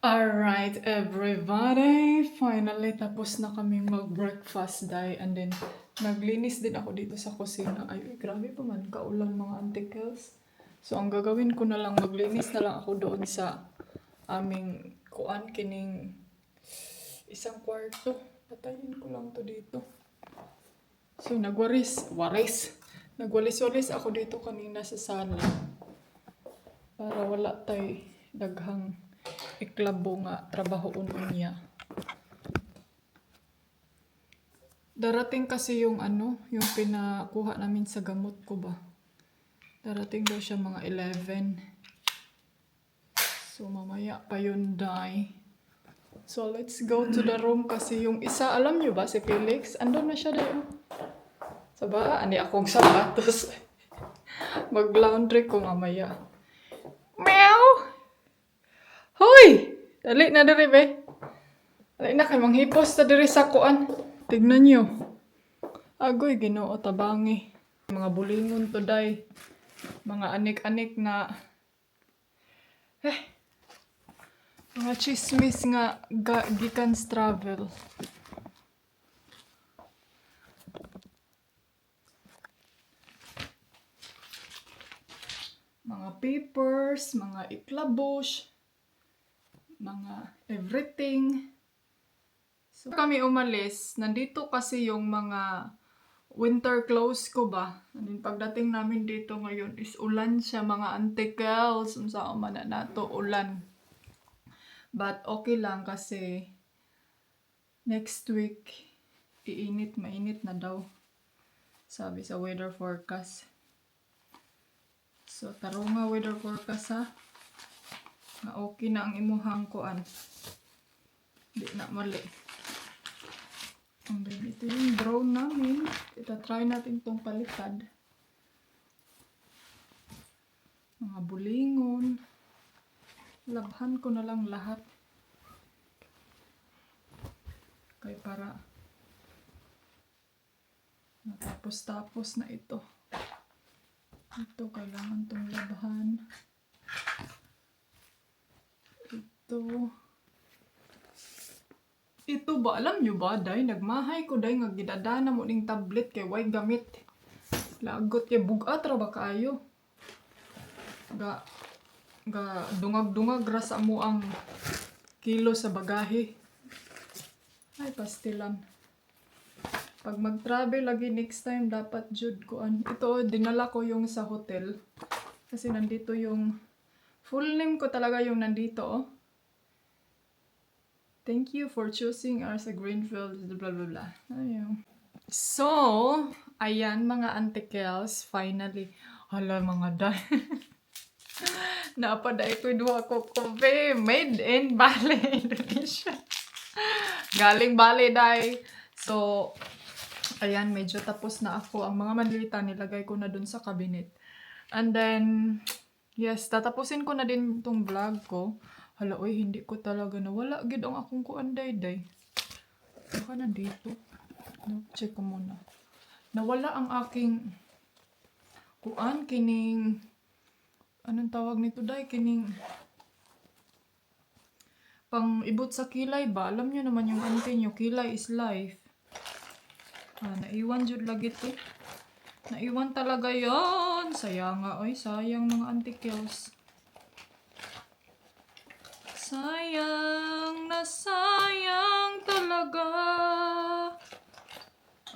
Alright, everybody. Finally, tapos na kaming mag-breakfast day. And then, naglinis din ako dito sa kusina. Ay, grabe pa man. Kaulang mga antikels. So, ang gagawin ko na lang, maglinis na lang ako doon sa aming kuan kining isang kwarto. Patayin ko lang to dito. So, nagwalis-walis ako dito kanina sa sala. Para wala tay daghang iklabo nga trabahoon niya. Darating kasi yung yung pinakuha namin sa gamot ko ba. Darating daw siya mga 11. So mamaya pa yun, day. So let's go to the room kasi yung isa, alam nyo ba si Felix? Andun na siya dayo. Sa ba? Ani akong sapatos. Mag-laundry ko mamaya. Meow! Hoy! Dali na diri be. Dali na kay manghipos ta diri sa kuan. Tignan nyo. Agoy, Ginoo tabangi. Mga bulingon to day. Mga anik-anik na mga chismis nga gikan sa travel. Mga papers, mga iklabos, mga everything. So kami umalis, nandito kasi yung mga winter clothes ko ba. And then pagdating namin dito ngayon is ulan siya, mga antikels. Saan man na nato ulan. But okay lang kasi next week mainit na daw. Sabi sa weather forecast. So taro nga weather forecast ha. Na okay na ang imuhang kuan. Di na mali. And then ito yung drone namin. Try natin tong palitad. Mga bulingon. Labhan ko na lang lahat. Kaya para natapos-tapos na ito. Ito, kailangan tong labhan. Ito ba, alam nyo ba, day, nagmahay ko, day, nga gidadana mo ning tablet kay way gamit. Lagot kay bugat ra ba kaayo? Ga dungag-dungag ra sa mo ang kilo sa bagahe. Ay, pastilan. Pag mag-travel lagi next time, dapat jud kuan. Ito, dinala ko yung sa hotel. Kasi nandito yung full name ko talaga yung nandito, oh. Thank you for choosing us a Greenfield, blah blah blah. Ayun. So, ayan mga antikels, finally. Hala mga day. Napaday ko duha ko kope made in Bali, Indonesia. Galing Bali, day. So, ayan, medyo tapos na ako. Ang mga manlita nilagay ko na dun sa cabinet. And then, yes, tatapusin ko na din itong vlog ko. Hala, oy, hindi ko talaga nawala. Gid ang akong kuan, day. Baka nandito. No, check ko muna. Nawala ang aking kuan, kining, anong tawag nito, day? Kining pang ibot sa kilay ba? Alam nyo naman yung auntie nyo, kilay is life. Naiwan jud lagi to. Naiwan talaga yon. Sayang nga, oy. Sayang mga antikels. Sayang na sayang talaga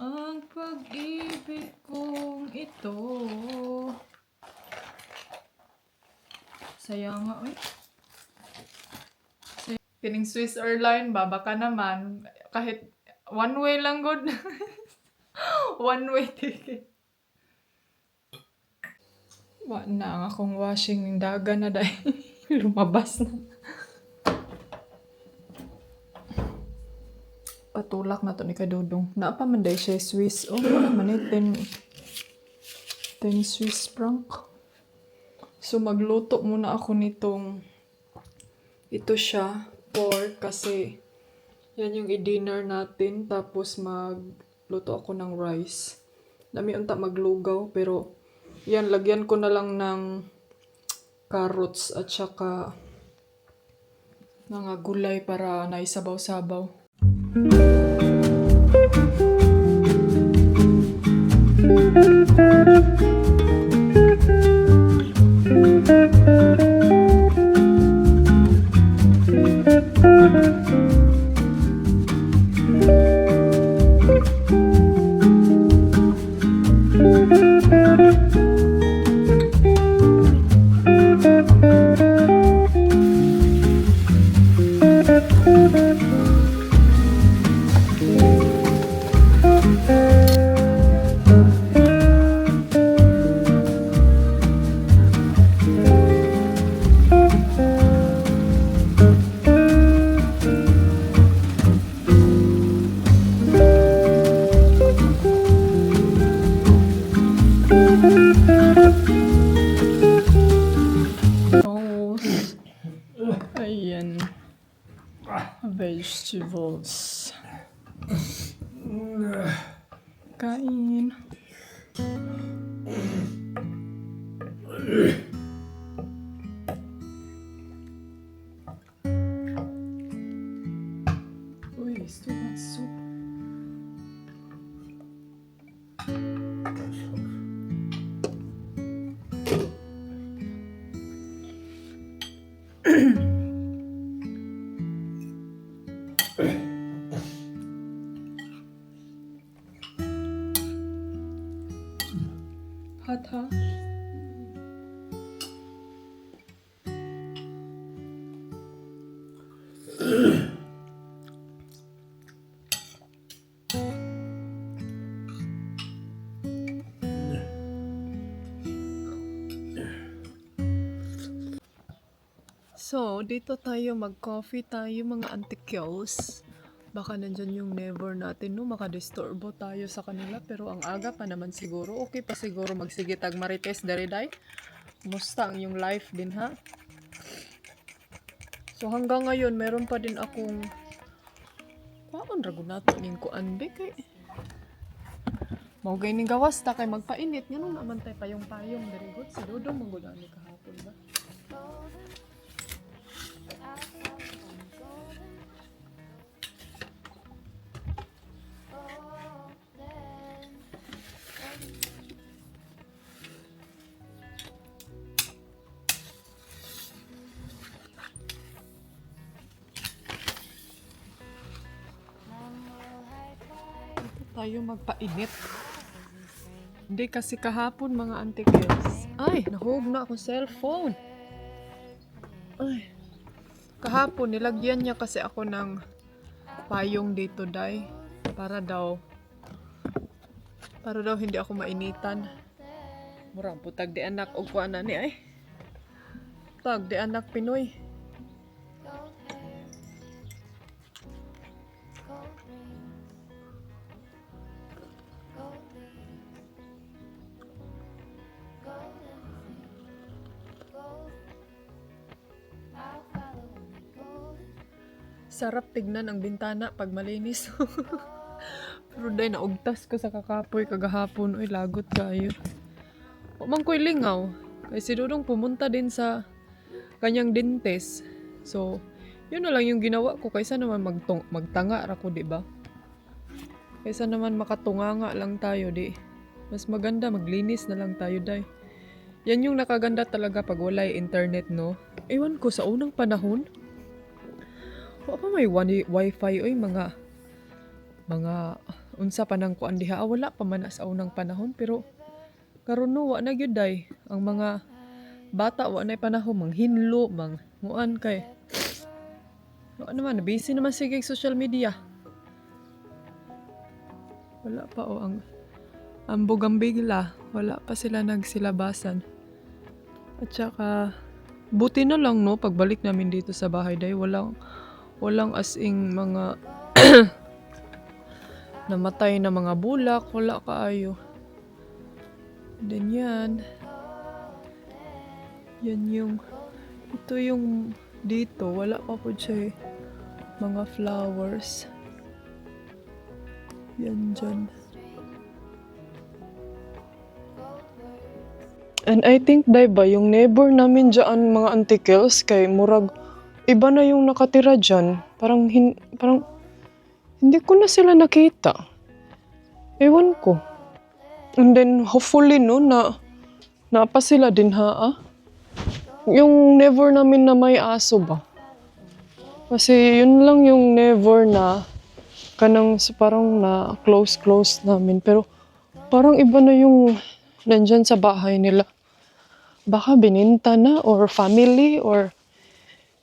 ang pag-ibig kong ito. Sayang nga, oy. Kining Swiss Airline ba? Baka naman, kahit one way lang good. One way ticket. Wa na ang akong washing ng daga na dahil lumabas na. Patulak na to ni Kadudong. Naapa man dahil siya Swiss. Oh, wala man eh. 10 Swiss franc. So, magluto muna ako nitong ito siya. Pork kasi yan yung i-dinner natin. Tapos magluto ako ng rice. Dami unta maglugaw. Pero yan, lagyan ko na lang ng carrots at saka mga gulay para naisabaw-sabaw. Toast. Ayan. Vegetables. Kain. Uy, it's too much soup. Hot, huh? So, dito tayo mag-coffee tayo mga antikyos. Baka nandyan yung neighbor natin, no? Makadisturbo tayo sa kanila. Pero ang aga pa naman siguro. Okay pa siguro magsigitag marites dariday. Musta ang yung life din, ha? So, hanggang ngayon, meron pa din akong paon rago nato ning kuan be kay mao gay ning gawas ta kay magpainit ngano naman tay payong-payong very good si Dodong mangud ani kahapon ba. Tayo magpainit. Hindi kasi kahapon mga antikils. Ay, nahug na akong cellphone. Ay. Kahapon nilagyan niya kasi ako ng payong dito day para daw hindi ako mainitan. Murang putag di anak og kuan ni ay. Tag di anak Pinoy. Sarap tignan ang bintana pag malinis. Pero day naugtas ko sa kakapoy kagahapon. Uy, lagot kayo. O man ko'y lingaw. Kaya si Dudong pumunta din sa kanyang dentist. So, yun na lang yung ginawa ko. Kaysa naman magtanga ako, di ba? Kaysa naman makatunganga lang tayo, di. Mas maganda, maglinis na lang tayo, day. Yan yung nakaganda talaga pag wala internet, no? Ewan ko, sa unang panahon, wa pa may wifi oy mga unsa pa nang kuan diha wala pa man sa unang panahon pero karon no wa na gyud day ang mga bata wa na panahon manghinlo muan kay wa naman busy naman sige social media wala pa o ang bugambigla wala pa sila nagsilabasan at saka buti na lang no pagbalik namin dito sa bahay day walang as-ing mga namatay na mga bulak, wala kaayo. Then yan yung, ito yung dito, wala pa po siya mga flowers. Yan dyan. And I think, diba, yung neighbor namin dyan, mga antikils, kay murag iba na yung nakatira dyan. Parang hindi ko na sila nakita. Ewan ko. And then hopefully no, napa sila din Yung never namin na may aso ba? Kasi yun lang yung never na parang na close namin. Pero parang iba na yung nandyan sa bahay nila. Baka bininta na or family or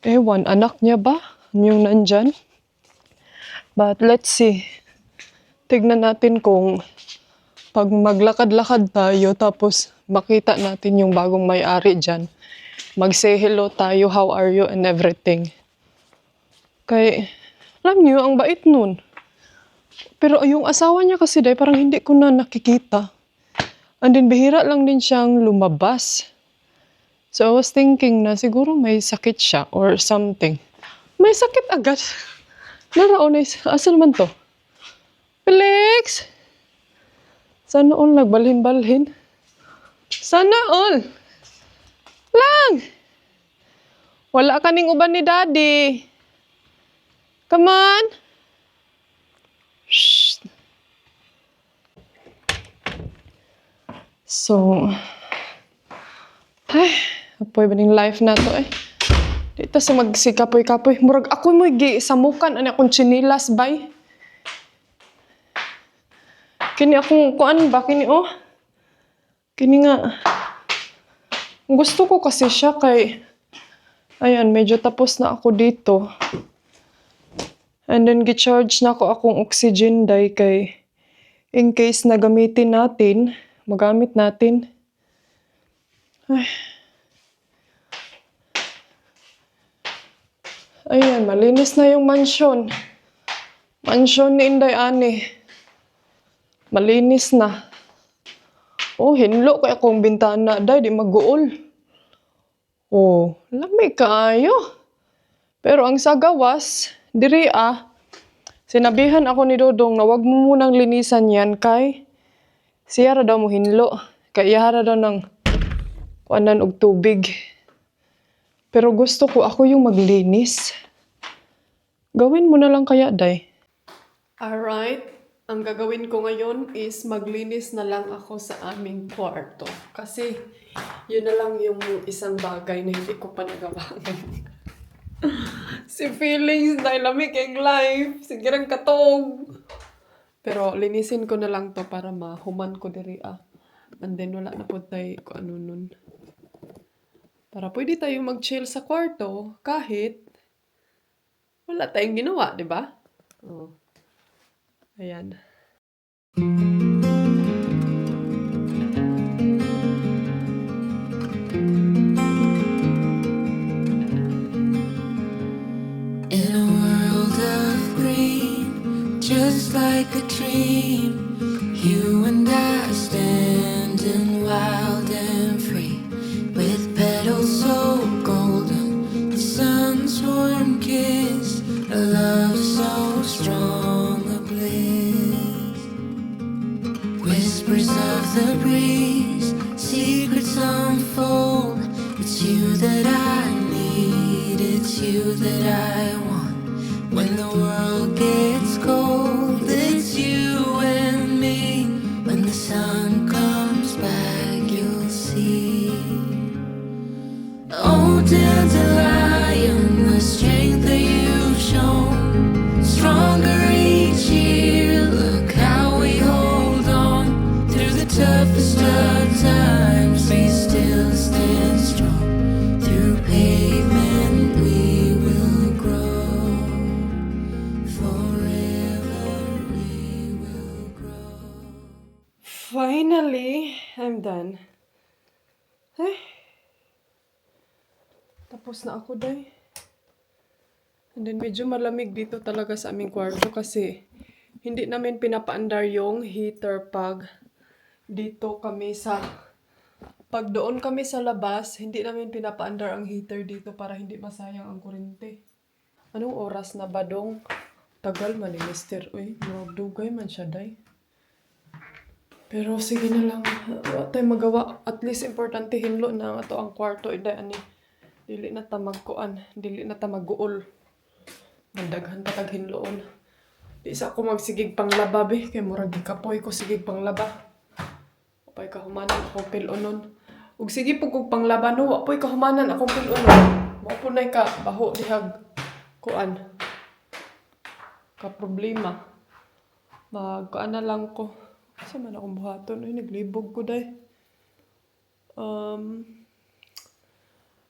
ewan, anak niya ba yung nandyan? But let's see. Tignan natin kung pag maglakad-lakad tayo tapos makita natin yung bagong may-ari dyan. Mag-say hello tayo, how are you and everything. Kay, alam niyo, ang bait nun. Pero yung asawa niya kasi day, parang hindi ko na nakikita. And then bihira lang din siyang lumabas. So I was thinking na siguro may sakit siya or something. May sakit agad. Naraon, asan naman to? Felix! Sana all nagbalhin-balhin. Sana all! Lang! Wala ka ning uban ni Daddy. Come on! Shh. So, apoy ba ning life na to eh? Dito sa magsikapoy-kapoy. Murag ako mo'y gisamukan ani akong chinilas bay. Kini akong kuan ba kini oh. Kini nga. Gusto ko kasi siya kay ayan, medyo tapos na ako dito. And then gi-charge na ako akong oxygen day kay in case na gamitin natin, magamit natin. Ayan, malinis na yung mansion. Mansion ni Inday Ani. Malinis na. Oh, hinlo kay akong bintana, day, di mag-uol. Oh, lamig kaayo. Pero ang sa gawas, diri sinabihan ako ni Dodong na wag mo munang linisan yan kay siya ra daw mo hinlo. Kay iya ra daw ng kuanan og tubig. Pero gusto ko ako yung maglinis. Gawin mo na lang kaya, day. Alright. Ang gagawin ko ngayon is maglinis na lang ako sa aming kwarto. Kasi yun na lang yung isang bagay na hindi ko pa nagawa. Si feelings dahil lamig ang life. Sigurang katog. Pero linisin ko na lang to para mahuman ko diri And then wala na po tayo kung ano nun. Para pwede tayo mag-chill sa kwarto kahit wala tayong ginawa, di ba? Oh. Ayan. In a world of green, just like a dream, you and I standing wild and free, with petals so golden, the sun's warm kiss, a love so strong, a bliss. Whispers of the breeze, secrets unfold. It's you that I need, it's you that I want. When the world gets cold, it's you and me. When the sun comes back, you'll see. Oh, dandelion, the strength that you've shown, stronger each year. Look how we hold on through the toughest of times. We still stand strong. Through pavement we will grow. Forever we will grow. Finally, I'm done. Tapos na ako, day. And then medyo malamig dito talaga sa aming kwarto kasi hindi namin pinapaandar yung heater pag doon kami sa labas, hindi namin pinapaandar ang heater dito para hindi masayang ang kuryente. Anong oras na ba dong? Tagal man ni Mister. Uy, dugay man siya, day. Pero sige na lang. Wala tayong magawa. At least importante hinlo na ito ang kwarto. Ani. Dili na ta magkuan, dili na ta magguol. Mandaghan pa tag hinloon. Di sa ako magsigig panglaba be, kay murag gikapoy ko sigig panglaba. Wapay kahumanan akong pilunon. Ug sige po kog panglaba no, wapoy kahumanan akong pilunon. Mao po nay ka baho dihag kuan. Ka problema. Magkuan na lang ko. Sa man akong buhaton, ay naglibog ko day.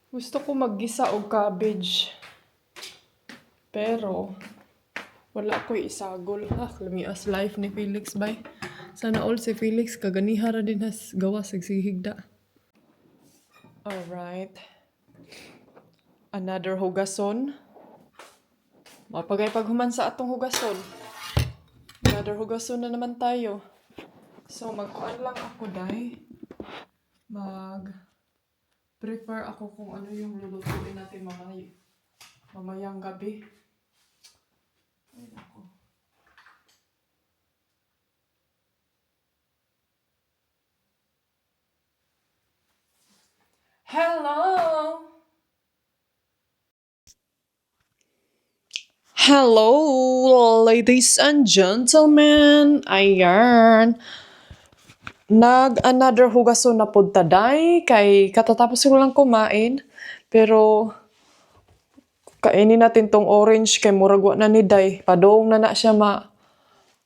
Gusto ko maggisa og cabbage. Pero wala ko'y isagol. Lamias life ni Felix bay. Sana all si Felix kaganiha ra din has gawas sa sigigda. Alright. Another hugason. Mapagay paghuman sa atong hugason. Another hugason na naman tayo. So magkuan lang ako day. Prefer ako kung ano yung lulutuin natin mamayang gabi. Ay, nako. Hello! Hello, ladies and gentlemen. Ayan. Another hugason na pod taday kay katatapos ko lang kumain pero kainin natin tong orange kay murag wa na ni day padong na siya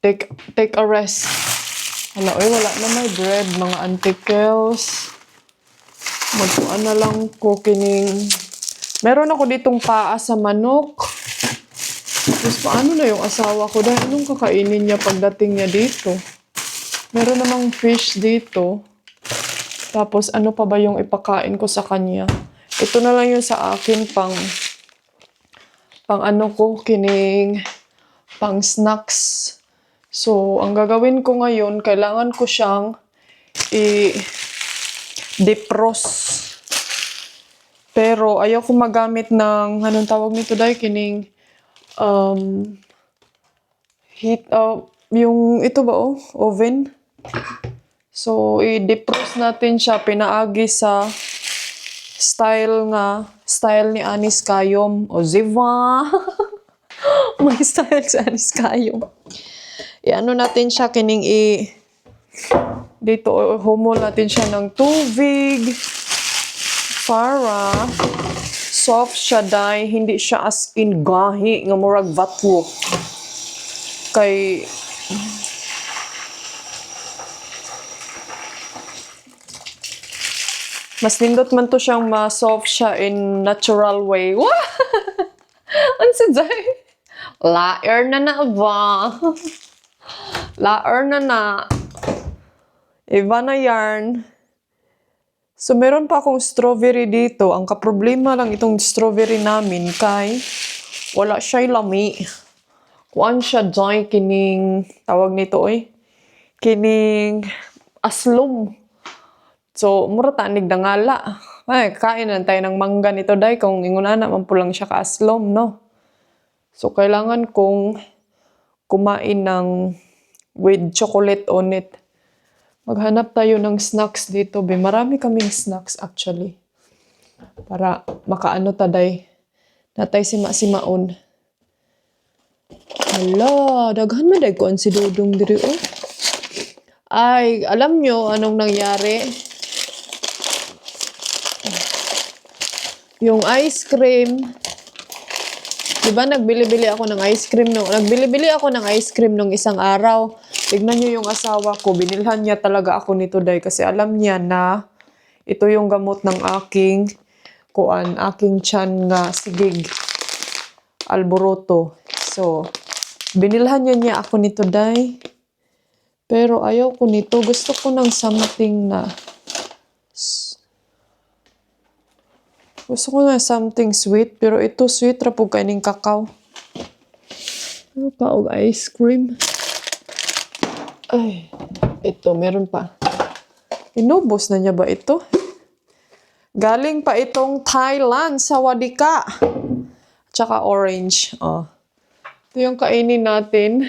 take a rest. Wala na may bread mga antikels. Magkuan na lang ko kining meron ako ditong paa sa manok. Tapos paano na yung asawa ko dahil anong kakainin niya pagdating niya dito? Meron namang fish dito. Tapos ano pa ba yung ipakain ko sa kanya? Ito na lang yung sa akin pang ano ko, kining pang snacks. So, ang gagawin ko ngayon, kailangan ko siyang defrost. Pero ayaw ko magamit ng, anong tawag nito dahil, kining heat, yung ito ba oven. So, i-defrost natin siya, pinaagi sa style ni Anis Kayom. O, Ziva! May style sa Anis Kayom. I-ano natin siya, kining dito, humol natin siya ng tubig para soft siya dahil hindi siya as in gahi nga murag vatwo. Kay mas nindot man to siyang ma-soft siya in natural way. Wah! Ansa day? Laer na na ba? Laer na na. Iba na yarn. So, meron pa akong strawberry dito. Ang kaproblema lang itong strawberry namin kay wala siya'y lami. Kuan siya dyan kining, tawag nito kining aslom. So, mura tanig dangala. Ay, kain lang tayo ng mangga nito day kung ingunana man po lang siya ka-aslom, no? So, kailangan kong kumain ng with chocolate on it. Maghanap tayo ng snacks dito. Marami kaming snacks actually. Para makaano taday. Natay sima-simaon. Hala, daghan man day ko ang si Dudong diri Ay, alam nyo anong nangyari? Yung ice cream, di ba nagbili-bili ako ng ice cream nung isang araw. Tignan nyo yung asawa ko, binilhan niya talaga ako nito day kasi alam niya na ito yung gamot ng aking tiyan nga sigig, alboroto. So, binilhan niya ako nito day. Pero ayaw ko nito, gusto ko ng something na something sweet, pero ito sweet ra po kaning kakao. Ano pa og ice cream? Ay, ito meron pa. Inubos na niya ba ito? Galing pa itong Thailand sa Wadika. Tsaka orange. Oh. Ito yung kainin natin.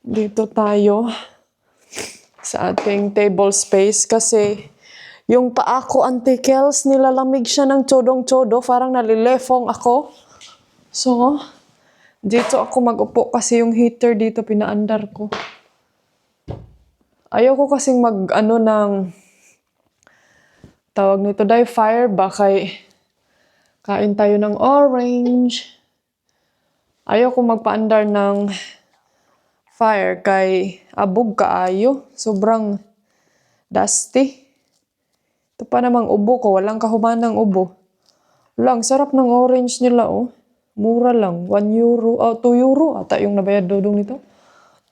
Dito tayo sa ating table space kasi Yung paa ko, Auntie Kels, nilalamig siya ng tsodong-tsodo. Parang nalilefong ako. So, dito ako mag-upo kasi yung heater dito pinaandar ko. Ayoko kasing tawag nito, fire ba? Kain tayo ng orange. Ayoko magpaandar ng fire kay abog kaayo. Sobrang dusty. Ito pa namang ubo ko. Walang kahumanang ubo. Lang, sarap ng orange nila, oh. Mura lang. 1 euro. 2 euro. Ata yung nabayad dodong nito.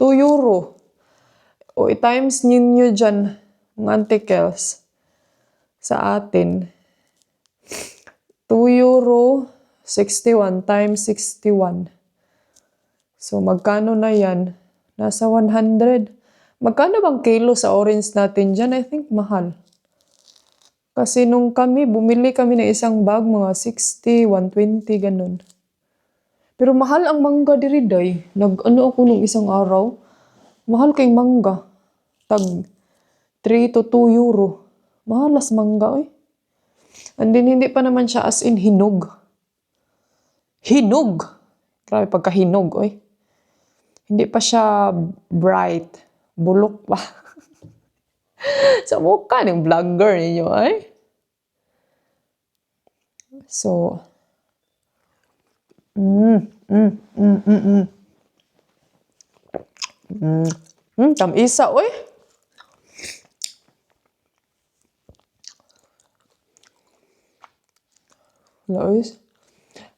2 euro. O, i-times ninyo dyan, mga Auntie Kels, sa atin. 2 euro, 61 times 61. So, magkano na yan? Nasa 100. Magkano bang kilo sa orange natin dyan? I think mahal. Kasi nung bumili kami ng isang bag, mga 60, 120, ganun. Pero mahal ang mangga diri, day. Ako nung isang araw. Mahal kay mangga. Tag 3 to 2 euro. Mahalas mangga, oy. And then, hindi pa naman siya as in hinog. Hinog! Grabe pagkahinog, oy. Hindi pa siya bright. Bulok pa. Sa mukha ng vlogger ninyo, ay. So, Tamisa, oy. Lois,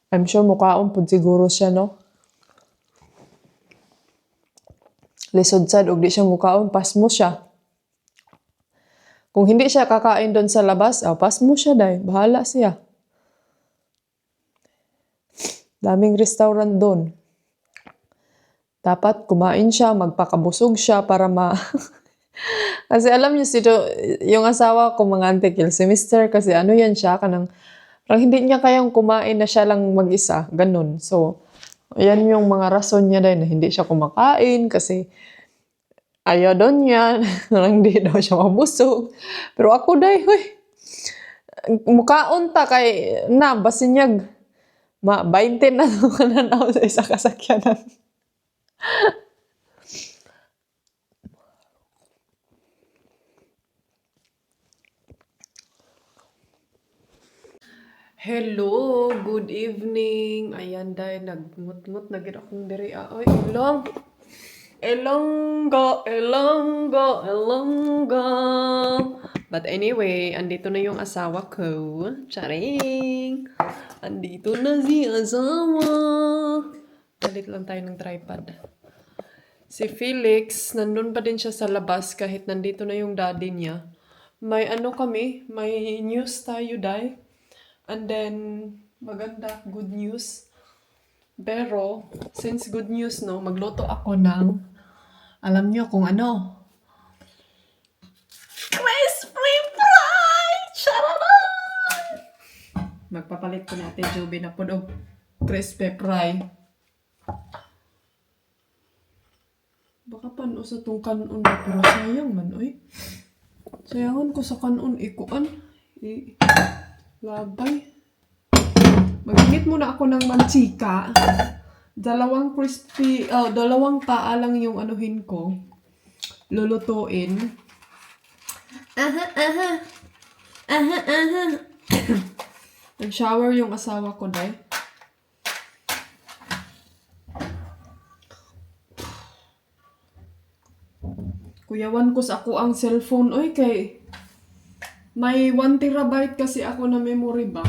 I'm sure mukhaon po siguro siya, no? Lisod sad, og di siya mukhaon, pasmo siya. Kung hindi siya kakain doon sa labas, pasmo siya, day. Bahala siya. Daming restaurant doon. Dapat kumain siya, magpakabusog siya para Kasi alam niyo, yung asawa ko, mga Auntie Kels, si Mr. kasi yan siya, parang hindi niya kayang kumain na siya lang mag-isa, ganun. So, yan yung mga rason niya din na hindi siya kumakain kasi ayaw doon niya, hindi daw siya mabusog. Pero ako day, mukhaon ta kay basinyag 20 na naman na sa isa kasakyanan. Hello, good evening. Ayan, dahil nagmut-mut na gid akong diri. Ay, Elongga. But anyway, andito na yung asawa ko. Charing! Andito na si asawa. Palit lang tayo ng tripod. Si Felix, nandun pa din siya sa labas kahit nandito na yung daddy niya. May news tayo, day. And then, maganda, good news. Pero, since good news, no, magluto ako ng, alam niyo kung ano? Crispy fry! Chararan! Magpapalit ko natin, Joby, na po ng crispy fry. Baka pano sa itong kanon na, pero sayang man, oy. Sayangan ko sa kanon, ikuan. Labay. Mag-init muna ako ng mantika. Dalawang paa lang yung anuhin ko. Lulutuin. Nag-shower yung asawa ko, day. Kuyawan ko sa ako ang cellphone. Oy, kay may 1 terabyte kasi ako na memory ba?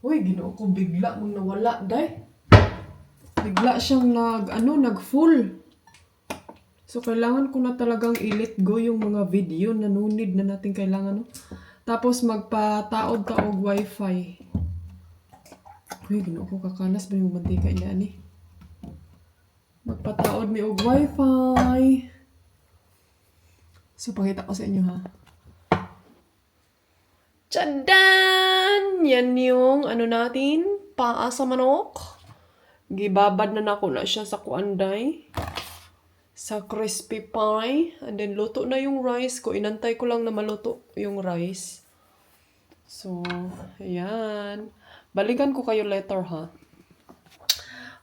Uy, ginoo ko bigla mong nawala, day. Bigla siyang nag-full. So, kailangan ko na talagang i-let go yung mga video na no need na natin kailangan, no? Tapos, magpataod ka og wifi. Uy, ginoo ko kakalas ba yung mantika niya, ni? Magpataod mi og wifi. So, pakita ko sa inyo, ha? Tchadan! Yan yung natin, paa sa manok. Gibabad na nako na siya sa kuanday. Sa crispy pie. And then, luto na yung rice ko. Inantay ko lang na maluto yung rice. So, ayan. Balikan ko kayo later, ha?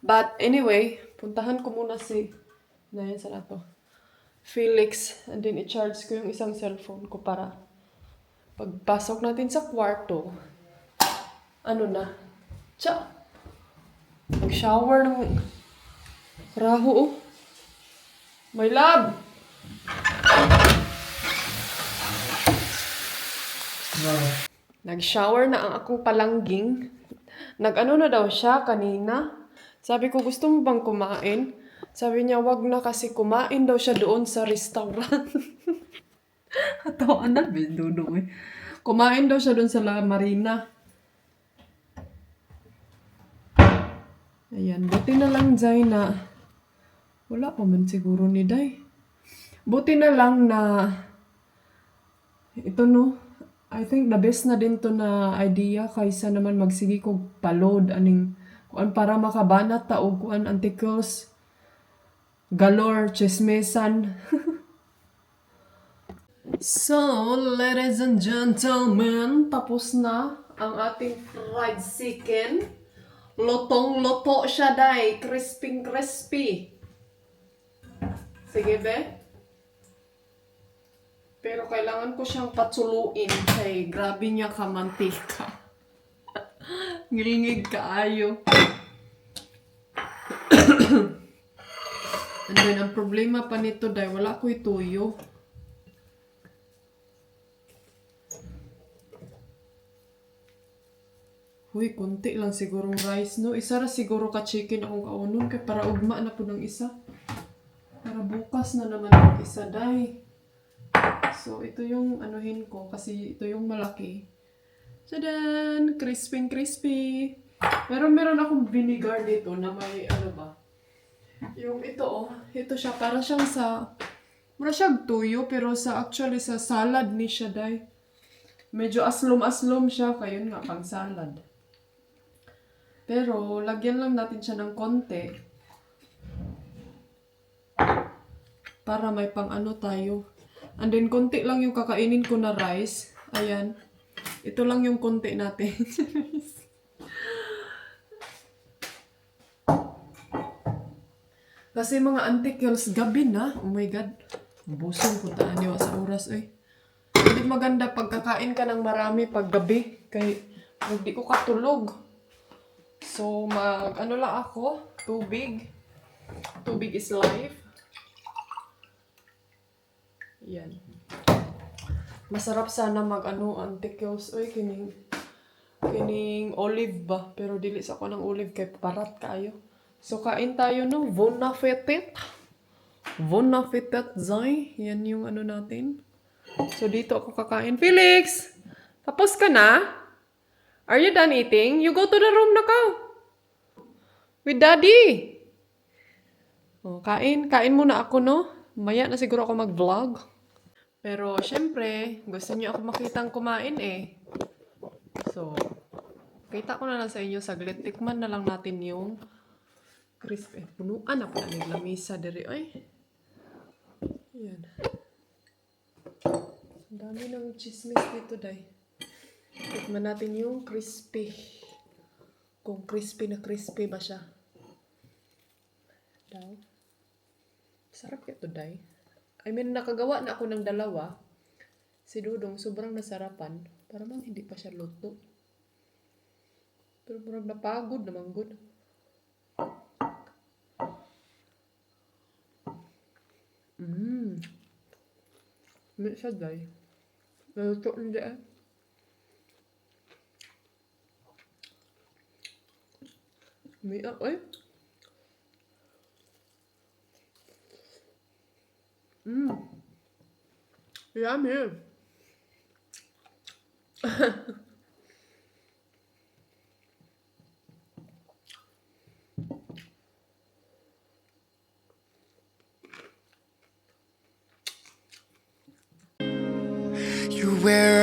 But anyway, puntahan ko muna si Nayan sa nato. Felix, and then i-charge ko yung isang cellphone ko para pagpasok natin sa kwarto, ano na, nag-shower ng raho, oh. My love! Nag-shower na ang akong palangging. Nag-ano na daw siya kanina. Sabi ko, gusto mo bang kumain? Sabi niya, wag na kasi kumain daw siya doon sa restaurant. Atawa na, bindudong eh. Kumain daw siya doon sa La Marina. Ayan, buti na lang, Zay, na wala pa man siguro ni Day. Buti na lang na ito, no, I think the best na din to na idea kaysa naman magsigi kog palod aning kuan para makabanat ta og kuan antikos galore chismesan. So, ladies and gentlemen, tapos na ang ating fried chicken. Lotong-loto siya, Day. Crispy. Sige, be. Pero kailangan ko siyang patsuluin kay grabe niya kamantika. Ngilingig kaayo. And then, ang problema pa nito, Day, wala ko'y tuyo. Huy, konti lang sigurong rice, no? Isa ra siguro ka chicken akong kaunon kay para ugma na po ng isa. Para bukas na naman ang isa, Day. So, ito yung anuhin ko kasi ito yung malaki. Tadan! Crispy. Pero meron akong vinegar dito na may ano ba? Yung ito, oh. Ito siya. Para siyang sa... Mura siyang tuyo pero actually sa salad ni siya, Day. Medyo aslom-aslom siya. Kaya nga, pang salad. Pero, lagyan lang natin siya ng konti. Para may pang ano tayo. And then, konti lang yung kakainin ko na rice. Ayan. Ito lang yung konti natin. Kasi mga antikils, gabi na. Oh my God. Busong ko niyo sa oras, eh. Hindi maganda pagkakain ka ng marami pag gabi. Kaya hindi ko katulog. So, ano lang ako. Tubig. Tubig is life. Yan. Masarap sana antikils. Uy, kining olive ba? Pero dili sa ako ng olive kay parat kayo. So, kain tayo, no? Bon appetit. Bon appetit, Zay. Yan yung ano natin. So, dito ako kakain. Felix! Tapos ka na? Are you done eating? You go to the room na ka. With Daddy. Oh, kain muna ako, no? Maya na siguro ako mag-vlog. Pero, syempre, gusto niyo ako makitang kumain, eh. So, kita ko na lang sa inyo saglit. Tikman na lang natin yung crispy. Punuan na pala ng lamisa diri. Ay. Yan. Ang dami ng chismis dito, Day. Tikman natin yung crispy. Kung crispy na crispy ba siya. Daw. Sarap ito, Day. I mean, nakagawa na ako ng dalawa. Si Dudong, sobrang nasarapan. Para bang hindi pa siya luto. Pero parang napagod naman, good. May siya, Day. Naluto hindi, eh. May ay. Yummy. You wear